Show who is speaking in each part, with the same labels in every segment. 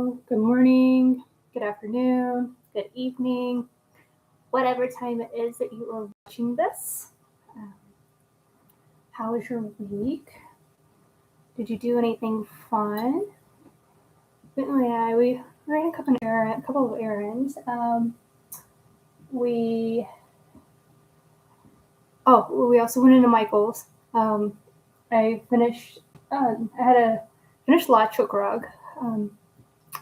Speaker 1: Hello, good morning, good afternoon, good evening, whatever time it is that you are watching this. Um, how was your week? Did you do anything fun? Bentley and we ran a couple of errands. We we also went into Michael's. Um, I finished. I had a finished chook rug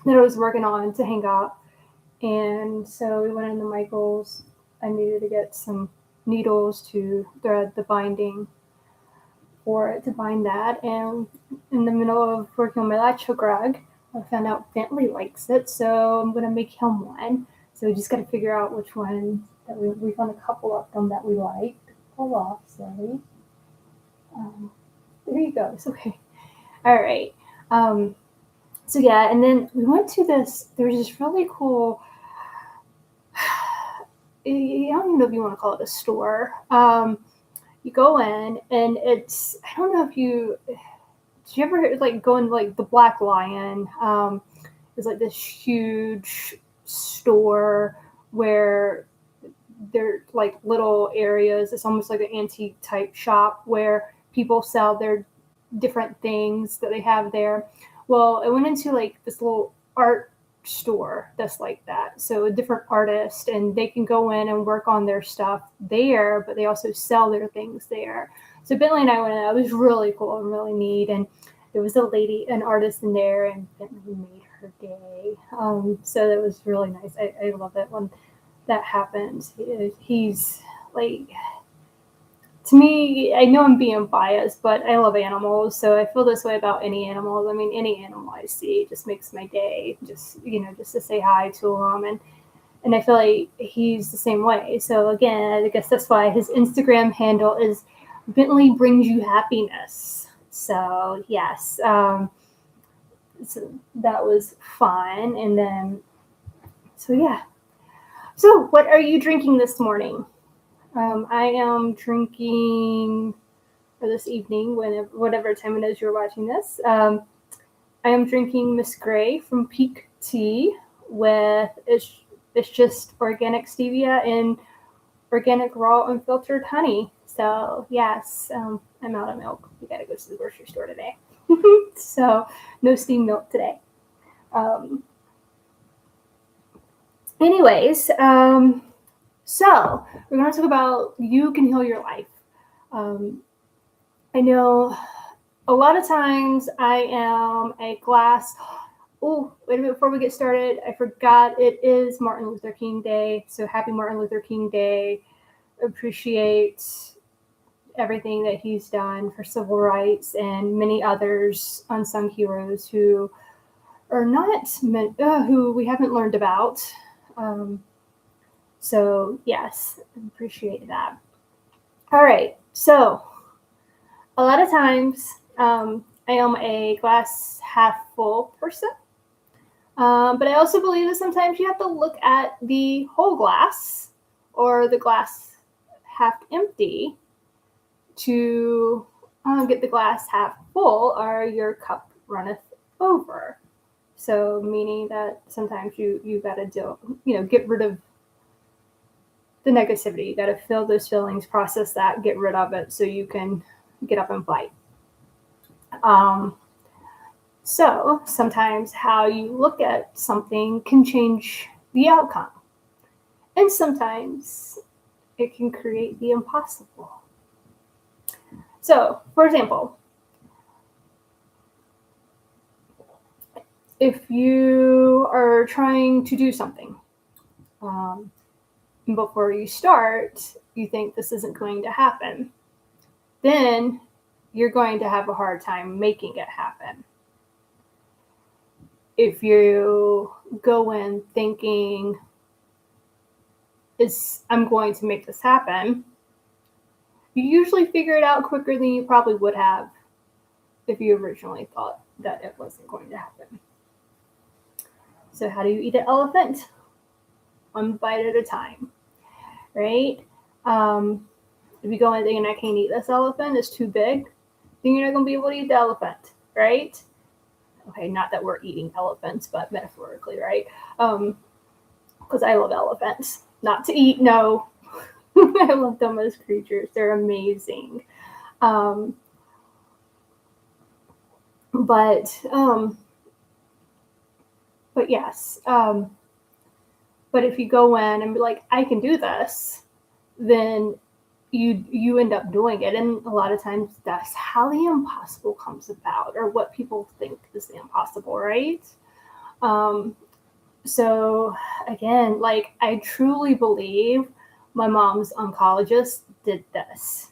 Speaker 1: that I was working on to hang up. And so we went into Michael's. I needed to get some needles to thread the binding for it to bind that. And in the middle of working on my latch hook rug, I found out Bentley likes it, so I'm going to make him one. So we just got to figure out which one that we found a couple of them that we like. Pull off, sorry. There you go. It's okay. All right. So yeah, and then we went to this. There's this really cool. I don't even know if you want to call it a store. You go in and I don't know if did you ever like go in like the Black Lion? It's like this huge store where they're like little areas. It's almost like an antique type shop where people sell their different things that they have there. Well, I went into like this little art store that's like that. So a different artist, and they can go in and work on their stuff there, but they also sell their things there. So Bentley and I went in. It was really cool and really neat. And there was an artist in there, and Bentley made her day. So that was really nice. I love it when that happens. He's like, to me, I know I'm being biased, but I love animals, so I feel this way about any animals. I mean, any animal I see just makes my day. Just to say hi to him, and I feel like he's the same way. So again, I guess that's why his Instagram handle is Bentley brings you happiness. So yes, so that was fun, and then so yeah. So what are you drinking this morning? I am drinking, or this evening, whatever time it is you're watching this. I am drinking Miss Gray from Peak Tea with it's just organic stevia and organic raw unfiltered honey. So yes, I'm out of milk. We gotta go to the grocery store today, so no steamed milk today. Anyways. So we're going to talk about you can heal your life. I know a lot of times I am a glass. Oh, wait a minute, before we get started, I forgot it is Martin Luther King Day. So happy Martin Luther King Day. Appreciate everything that he's done for civil rights and many others unsung heroes who are not who we haven't learned about. So yes, appreciate that. All right, so a lot of times I am a glass half full person, but I also believe that sometimes you have to look at the whole glass or the glass half empty to get the glass half full, or your cup runneth over. So meaning that sometimes you got to get rid of the negativity. You got to feel those feelings, process that, get rid of it so you can get up and fight. So sometimes how you look at something can change the outcome. And sometimes it can create the impossible. So, for example, if you are trying to do something, before you start, you think this isn't going to happen, then you're going to have a hard time making it happen. If you go in thinking, I'm going to make this happen, you usually figure it out quicker than you probably would have if you originally thought that it wasn't going to happen. So how do you eat an elephant? One bite at a time, right? If you go in thinking I can't eat this elephant, it's too big, then you're not going to be able to eat the elephant, right? Okay, not that we're eating elephants, but metaphorically, right? Because I love elephants. Not to eat, no. I love them as creatures. They're amazing. Um, but um, but yes. But if you go in and be like, I can do this, then you end up doing it. And a lot of times that's how the impossible comes about, or what people think is the impossible, right? Um, so again, like, I truly believe my mom's oncologist did this.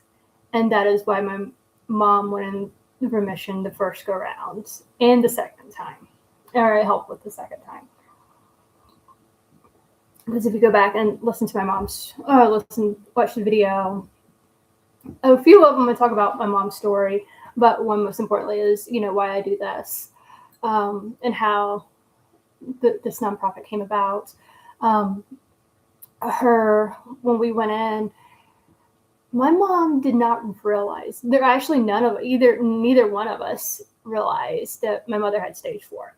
Speaker 1: And that is why my mom went in remission the first go round and the second time. Or I helped with the second time. Because if you go back and listen to my mom's, watch the video, a few of them I talk about my mom's story, but one most importantly is, why I do this, and how this nonprofit came about. When we went in, my mom did not realize, there actually neither one of us realized that my mother had stage 4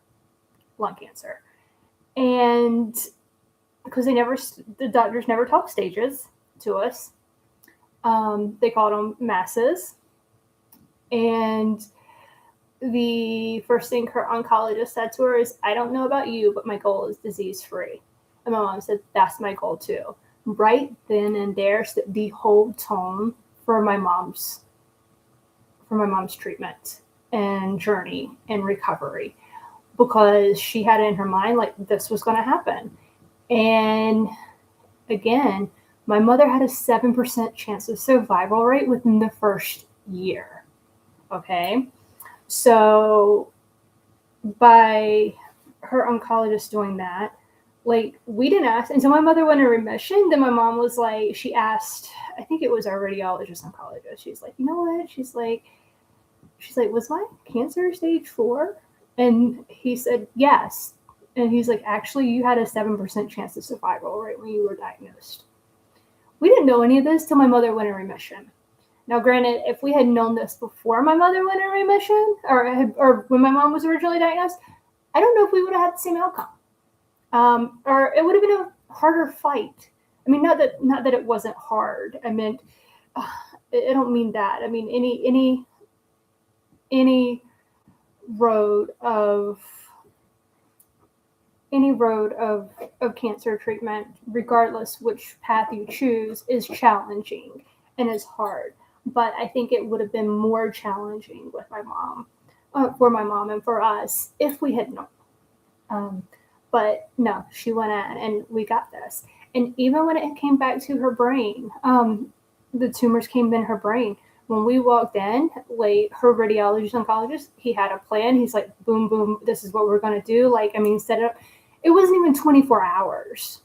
Speaker 1: lung cancer. And because the doctors never talked stages to us. They called them masses. And the first thing her oncologist said to her is, I don't know about you, but my goal is disease free. And my mom said, that's my goal too. Right then and there, the whole tone for my mom's treatment and journey and recovery, because she had it in her mind like this was going to happen. And again, my mother had a 7% chance of survival rate within the first year. Okay. So by her oncologist doing that, like, we didn't ask until my mother went in remission. Then my mom was like, she asked, I think it was our radiologist oncologist. She's like, you know what? She's like, was my cancer stage 4? And he said, yes. And he's like, actually, you had a 7% chance of survival right when you were diagnosed. We didn't know any of this till my mother went in remission. Now, granted, if we had known this before my mother went in remission, or when my mom was originally diagnosed, I don't know if we would have had the same outcome. Or it would have been a harder fight. I mean, not that it wasn't hard. I meant, I don't mean that. I mean, any road of cancer treatment, regardless which path you choose, is challenging and is hard. But I think it would have been more challenging with my mom, for my mom and for us, if we had known. But no, she went in and we got this. And even when it came back to her brain, the tumors came in her brain. When we walked in, like, her radiologist oncologist, he had a plan. He's like, boom, boom, this is what we're going to do. Like, I mean, set it up. It wasn't even 24 hours.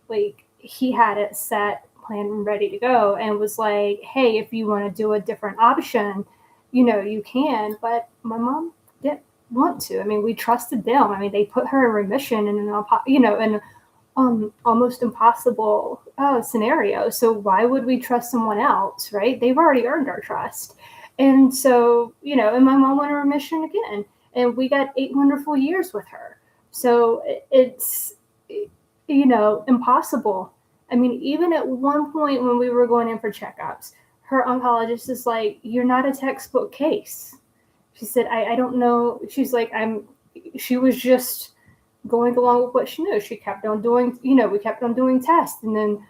Speaker 1: Like, he had it set, planned, ready to go, and was like, hey, if you want to do a different option, you can. But my mom didn't want to. I mean, we trusted them. I mean, they put her in remission in an almost impossible scenario. So why would we trust someone else, right? They've already earned our trust. And so, and my mom went in remission again, and we got 8 wonderful years with her. So it's, impossible. I mean, even at one point when we were going in for checkups, her oncologist is like, you're not a textbook case. She said, I don't know. She's like, she was just going along with what she knew. She kept on doing, we kept on doing tests. And then,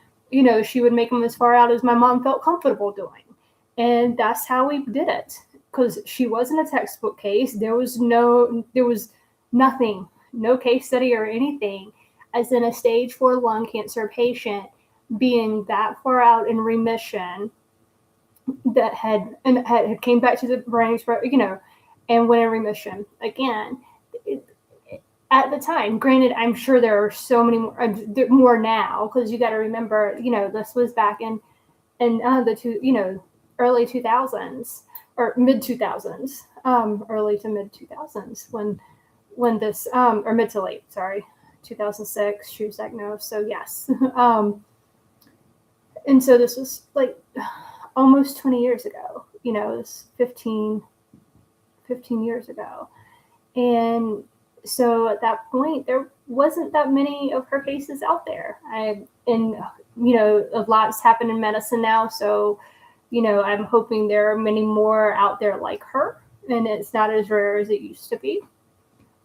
Speaker 1: she would make them as far out as my mom felt comfortable doing. And that's how we did it. Because she wasn't a textbook case. There was nothing, no case study or anything, as in a stage 4 lung cancer patient being that far out in remission that had came back to the brain, and went in remission again. At the time, granted, I'm sure there are so many more now, because you got to remember, this was back in the early 2000s or mid 2000s, early to mid 2000s when this or mid to late, sorry, 2006 she was diagnosed. So yes, and so this was like almost 20 years ago. It was 15 years ago. And so at that point, there wasn't that many of her cases out there. A lot's happened in medicine now. So, I'm hoping there are many more out there like her, and it's not as rare as it used to be.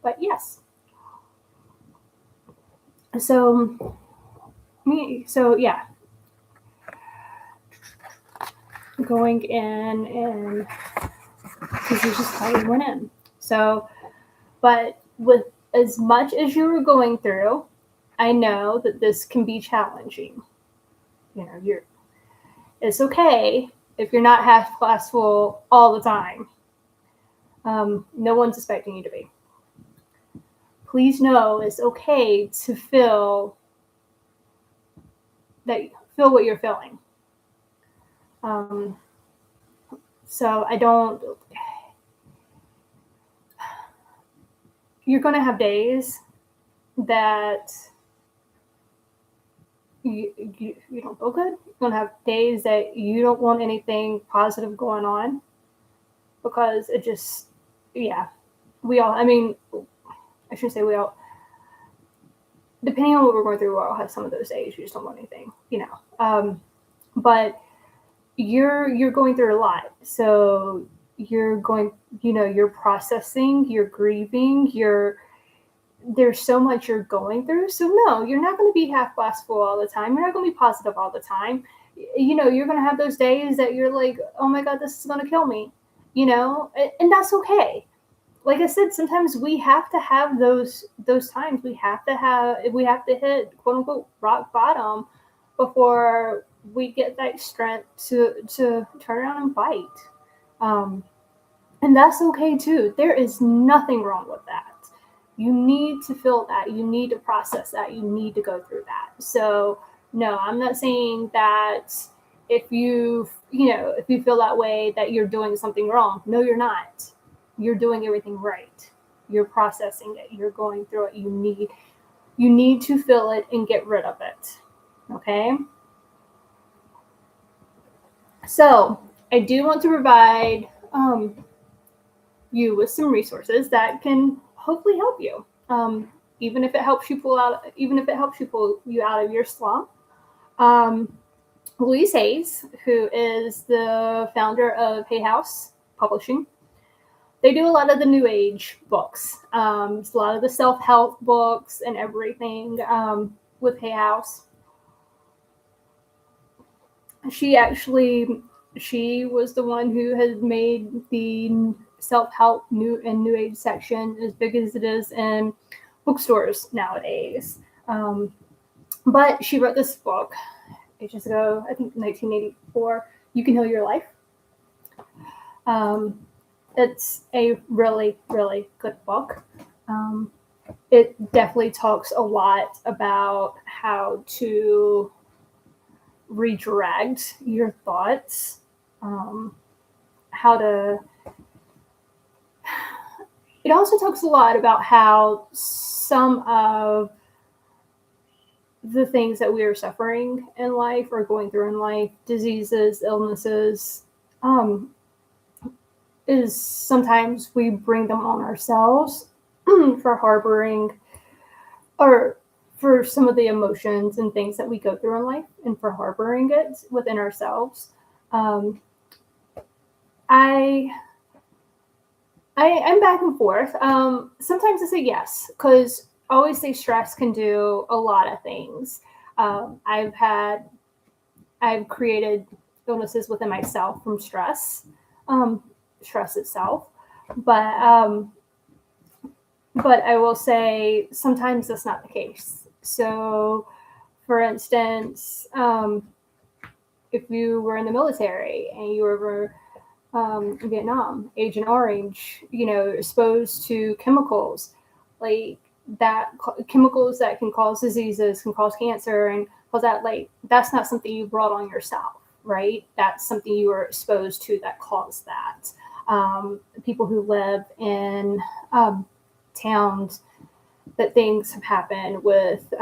Speaker 1: But yes. So yeah, going in and diseases probably went in. So, but with as much as you were going through, I know that this can be challenging. It's okay if you're not half glass full all the time. No one's expecting you to be. Please know it's okay to feel what you're feeling. So you're going to have days that you don't feel good. You're going to have days that you don't want anything positive going on, because it just, we all, I shouldn't say we all, depending on what we're going through, we all have some of those days you just don't want anything, but you're going through a lot. So you're going, you're processing, you're grieving, there's so much you're going through. So no, you're not going to be half glass full all the time. You're not going to be positive all the time. You're going to have those days that you're like, oh my God, this is going to kill me, and that's okay. Like I said, sometimes we have to have those times. We have to hit quote unquote rock bottom before we get that strength to turn around and fight. And that's okay too. There is nothing wrong with that. You need to feel that. You need to process that. You need to go through that. So no, I'm not saying that if you feel that way that you're doing something wrong. No, you're not. You're doing everything right. You're processing it. You're going through it. You need to feel it and get rid of it. Okay? So I do want to provide you with some resources that can hopefully help you. Even if it helps you pull you out of your slump. Louise Hayes, who is the founder of Hay House Publishing, they do a lot of the New Age books, a lot of the self-help books and everything with Hay House. She was the one who has made the self-help New Age section as big as it is in bookstores nowadays. But she wrote this book ages ago, I think 1984, You Can Heal Your Life. It's a really, really good book. It definitely talks a lot about how to redirect your thoughts, it also talks a lot about how some of the things that we are suffering in life or going through in life, diseases, illnesses, is sometimes we bring them on ourselves for harboring or for some of the emotions and things that we go through in life and for harboring it within ourselves. I'm back and forth. Sometimes I say yes, because I always say stress can do a lot of things. I've created illnesses within myself from stress itself. But I will say sometimes that's not the case. So, for instance, if you were in the military and you were in Vietnam, Agent Orange, exposed to chemicals like that, chemicals that can cause diseases, can cause cancer, and cause that, that's not something you brought on yourself, right? That's something you were exposed to that caused that. People who live in towns that things have happened with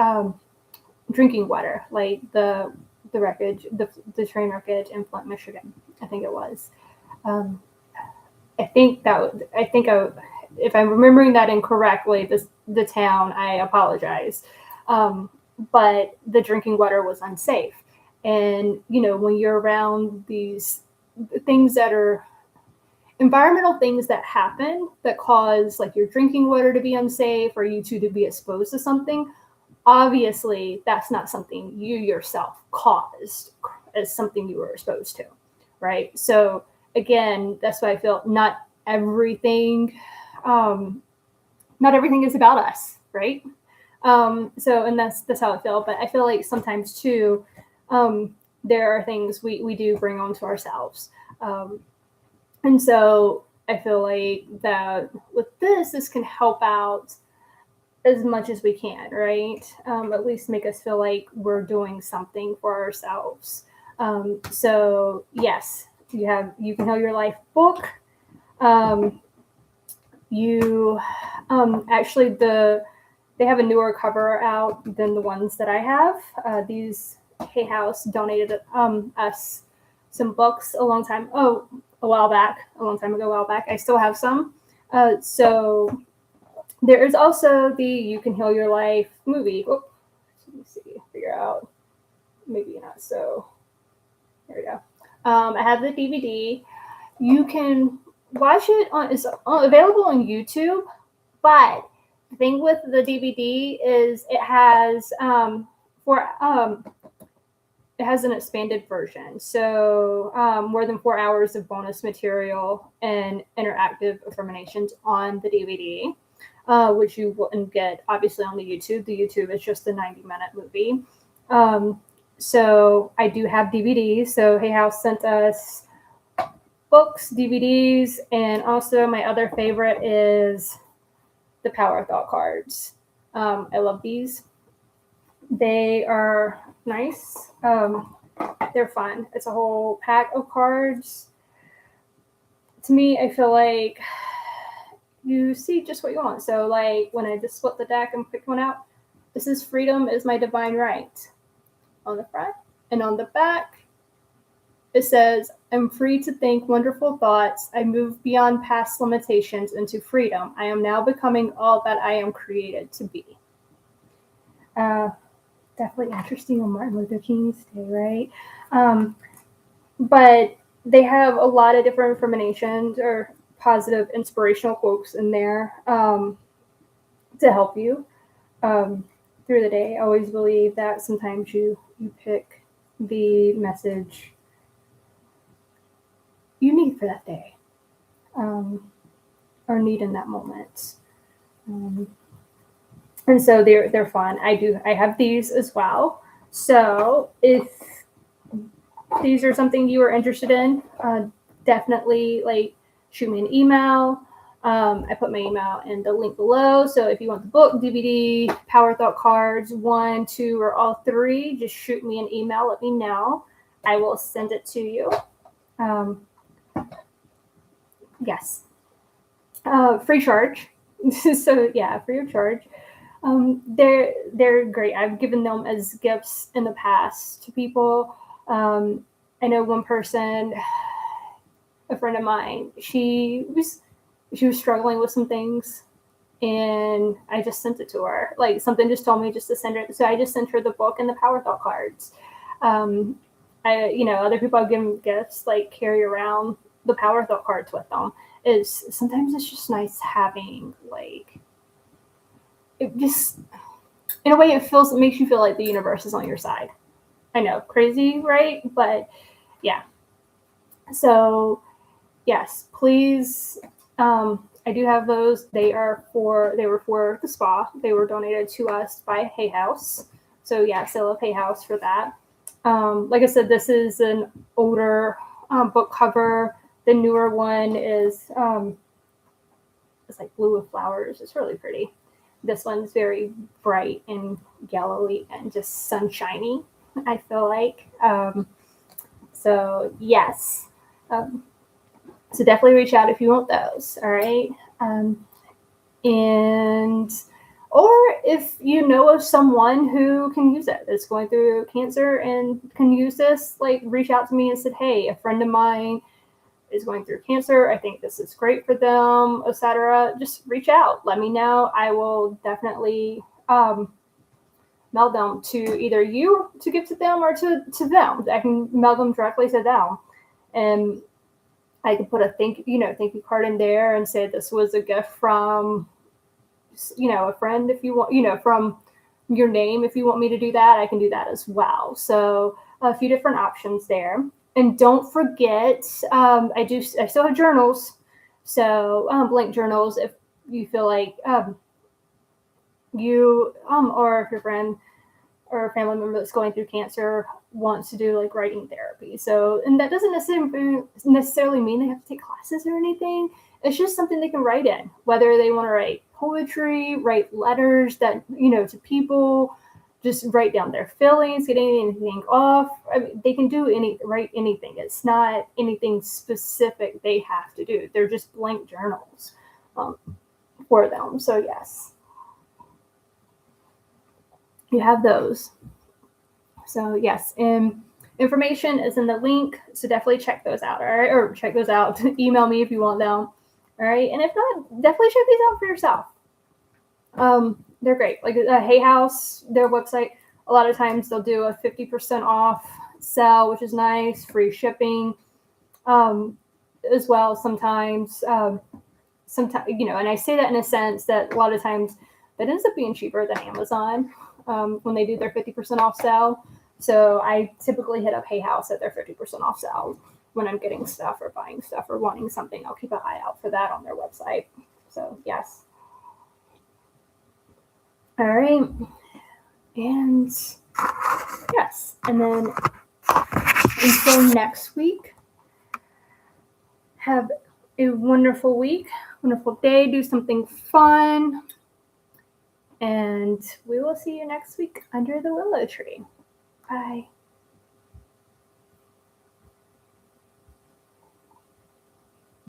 Speaker 1: drinking water, like the wreckage, the train wreckage in Flint, Michigan, I think it was. if I'm remembering that incorrectly, the town, I apologize. But the drinking water was unsafe. And, when you're around these things that are environmental things that happen that cause like your drinking water to be unsafe or you two to be exposed to something, obviously that's not something you yourself caused, as something you were exposed to, right? So again, that's why I feel um, not everything is about us, right? So, and that's how I feel. But I feel like sometimes too, there are things we do bring onto ourselves. And so I feel like that with this can help out as much as we can, right? At least make us feel like we're doing something for ourselves. So yes, you can heal your life book. Um, you actually they have a newer cover out than the ones that I have. These Hay House donated us some books a long time ago, a while back. I still have some. So there is also the You Can Heal Your Life movie. Oh, let me see, figure out. Maybe not so. There we go. I have the DVD. You can watch it it's available on YouTube, but the thing with the DVD is for it has an expanded version, so more than 4 hours of bonus material and interactive affirmations on the DVD, which you wouldn't get obviously on the YouTube. The YouTube is just a 90-minute movie. So I do have DVDs. So Hay House sent us books, DVDs, and also my other favorite is the Power Thought cards. I love these. They are nice. They're fun. It's a whole pack of cards. To me, I feel like you see just what you want. So, like when I just split the deck and pick one out, this is freedom is my divine right. On the front and on the back, it says, I'm free to think wonderful thoughts. I move beyond past limitations into freedom. I am now becoming all that I am created to be. Definitely interesting on Martin Luther King's Day, right? But they have a lot of different affirmations or positive inspirational quotes in there to help you through the day. I always believe that sometimes you pick the message you need for that day or need in that moment. And so they're fun. I have these as well. So if these are something you are interested in, definitely like shoot me an email. I put my email in the link below. So if you want the book, DVD, Power Thought cards, 1, 2, or all 3, just shoot me an email. Let me know. I will send it to you. Yes. Free charge. So yeah, free of charge. They're great. I've given them as gifts in the past to people. I know one person, a friend of mine, she was struggling with some things, and I just sent it to her. Like something just told me just to send her. So I just sent her the book and the Power Thought cards. Other people have given gifts like carry around the Power Thought cards with them. Sometimes it's just nice having like it just in a way it makes you feel like the universe is on your side. I know, crazy, right? But yeah. So yes, please. I do have those. They were for the spa. They were donated to us by Hay House. So yes, I love Hay House for that. Like I said, this is an older book cover. The newer one is it's like blue with flowers. It's really pretty. This one's very bright and yellowy and just sunshiny, I feel like. So yes. So definitely reach out if you want those. All right. Or if you know of someone who can use it, that's going through cancer and can use this, like reach out to me and said, hey, a friend of mine is going through cancer. I think this is great for them, etc. Just reach out. Let me know. I will definitely mail them to either you to give to them or to them. I can mail them directly to them. And I can put a thank you card in there and say this was a gift from, a friend if you want, from your name. If you want me to do that, I can do that as well. So a few different options there. And don't forget, I still have journals. So blank journals if you feel like you or if your friend or a family member that's going through cancer wants to do like writing therapy. So, and that doesn't necessarily mean they have to take classes or anything. It's just something they can write in, whether they want to write poetry, write letters that, to people, just write down their feelings, get anything off. I mean, they can write anything. It's not anything specific they have to do. They're just blank journals for them. So yes. You have those. So yes, and information is in the link. So definitely check those out. All right, or check those out. Email me if you want them. All right, and if not, definitely check these out for yourself. They're great. Like Hay House, their website. A lot of times they'll do a 50% off sale, which is nice. Free shipping, as well. Sometimes, and I say that in a sense that a lot of times that ends up being cheaper than Amazon. When they do their 50% off sale. So I typically hit up Hay House at their 50% off sale when I'm getting stuff or buying stuff or wanting something. I'll keep an eye out for that on their website. So yes. All right. And yes. And then until next week, have a wonderful week, wonderful day. Do something fun. And we will see you next week under the willow tree. Bye.